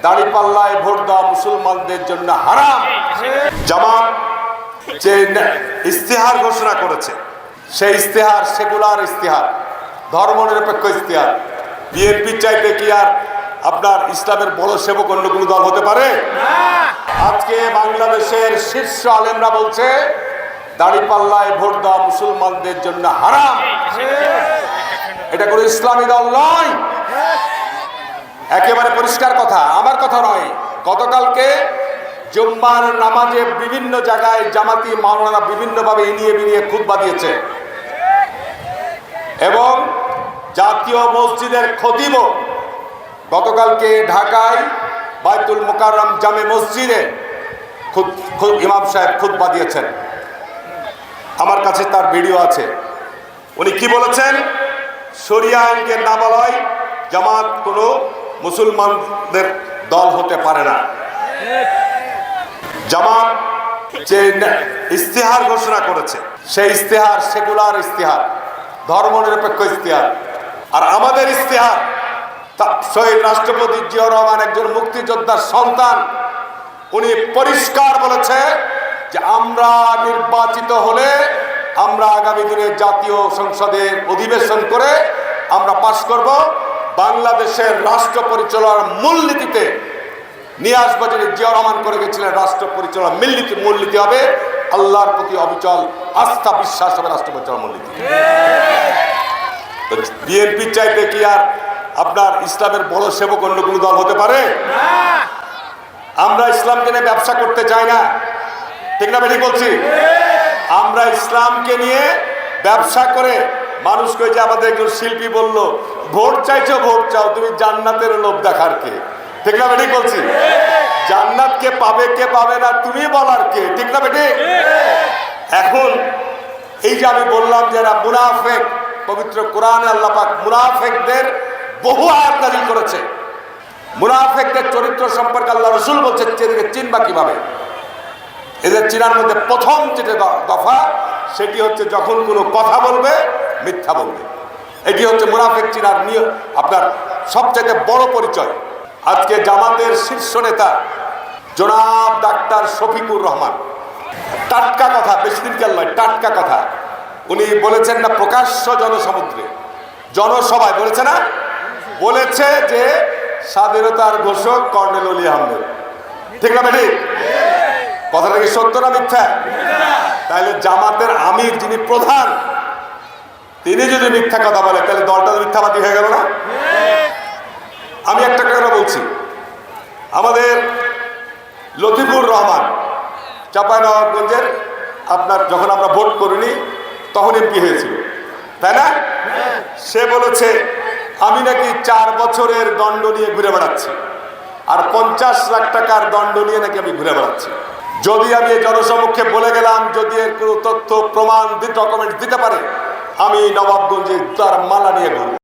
দাঁড়িপাল্লায় vote দেওয়া মুসলমানদের জন্য হারাম। জামাত যে ইস্তেহার ঘোষণা করেছে, সেই ইস্তেহার সেকুলার ইস্তেহার, ধর্মনিরপেক্ষ ইস্তেহার। বিএনপি চাইতে কি আর আপনার ইসলামের বড় সেবক অন্য কোনো দল হতে পারে? আজকে বাংলাদেশের শীর্ষ আলেমরা বলছে দাঁড়িপাল্লায় ভোট দেওয়া মুসলমানদের জন্য হারাম। এটা কোনো ইসলামী দল নয়, একেবারে পরিষ্কার কথা, আমার কথা নয়। গতকালকে জুম্মার নামাজে বিভিন্ন জায়গায় জামাতি মাওলানা বিভিন্নভাবে ইনিয়ে বিনিয়ে খুতবা দিয়েছে এবং জাতীয় মসজিদের খতিব গতকালকে ঢাকায় বাইতুল মোকাররম জামে মসজিদে ইমাম সাহেব খুতবা দিয়েছেন। আমার কাছে তার ভিডিও আছে। উনি কি বলেছেন? শরিয়া আইনকে না বলায় জামাত কোনো মুসলমানদের দল হতে পারে না। জামাত যে ইস্তেহার ঘোষণা করেছে, সেই ইস্তেহার সেকুলার ইস্তেহার, ধর্মনিরপেক্ষ ইস্তেহার। আর আমাদের ইস্তেহার, শহীদ রাষ্ট্রপতি জিয়াউর রহমান একজন মুক্তিযোদ্ধার সন্তান, উনি পরিষ্কার বলেছে যে আমরা নির্বাচিত হলে আমরা আগামী দিনে জাতীয় সংসদের অধিবেশন করে আমরা পাশ করব, বাংলাদেশের রাষ্ট্র পরিচালনার মূলনীতিতে নিয়ে আসবো। যিনি জিয়াউর রহমান করে গেছিলেন, রাষ্ট্র পরিচালনার মূলনীতি হবে আল্লাহর প্রতি অবিচল আস্থা বিশ্বাস হবে রাষ্ট্র পরিচালনার মূলনীতি। বিএনপি চাইতে কি আর আপনার ইসলামের বড় সেবক অন্য কোনো দল হতে পারে? আমরা ইসলামকে নিয়ে ব্যবসা করতে চাই না, ঠিক না? ঠিক বলছি। আমরা ইসলামকে নিয়ে ব্যবসা করে মানুষকে, যে আমাদের একজন শিল্পী বললো, ভোট চাইছো ভোট চাও, তুমি জান্নাতের লোভ দেখার কে? ঠিক না? ঠিক বলছি। জান্নাত কে পাবে কে পাবে না তুমি বলার কে? ঠিক না? ঠিক। এখন এই যে আমি বললাম যারা মুনাফেক, পবিত্র কোরআনে আল্লাহ পাক মুনাফেকদের বহু আয়াত নাযিল করেছে। মুনাফেকদের চরিত্র সম্পর্কে আল্লাহ রাসূল বলছে চিনবা কিভাবে? এদের চিনার মধ্যে প্রথম যেটা দফা, সেটি হচ্ছে যখন কোনো কথা বলবে মিথ্যা বলবে। এটি হচ্ছে মুনাফেক চিনার নিয়ম, আপনার সবচেয়ে বড় পরিচয়। আজকে জামাতের শীর্ষ নেতা জনাব ডাক্তার শফিকুর রহমান, টাটকা কথা, বেশি দিন কেন নয়, টাটকা কথা, উনি বলেছেন না প্রকাশ্য জনসমুদ্রে, জনসভায় বলেছে না, বলেছে যে স্বাধীনতার ঘোষক কর্নেল অলি আহমেদ। ঠিক না? ঠিক। কথাটা কি সত্য না মিথ্যা? তাহলে জামাতের আমির যিনি প্রধান, তিনি যদি মিথ্যা কথা বলে তাহলে দলটা মিথ্যাবাদী হয়ে গেল না? আমি একটা কথা বলছি, আমাদের লতিফুর রহমান চাঁপাইনবাবগঞ্জের, আপনার যখন আমরা ভোট করিনি তখন এমপি হয়েছিল, তাই না? সে বলেছে আমি নাকি 4 বছরের দণ্ড নিয়ে ঘুরে বেড়াচ্ছি, আর 50 লাখ টাকার দণ্ড নিয়ে নাকি আমি ঘুরে বেড়াচ্ছি। যদি আমি এই জনসমক্ষে বলে গেলাম, যদি এর কোনো তথ্য প্রমাণ ডকুমেন্ট দিতে পারে, আমি নবাবগঞ্জে তার মালা নিয়ে ঘুরব।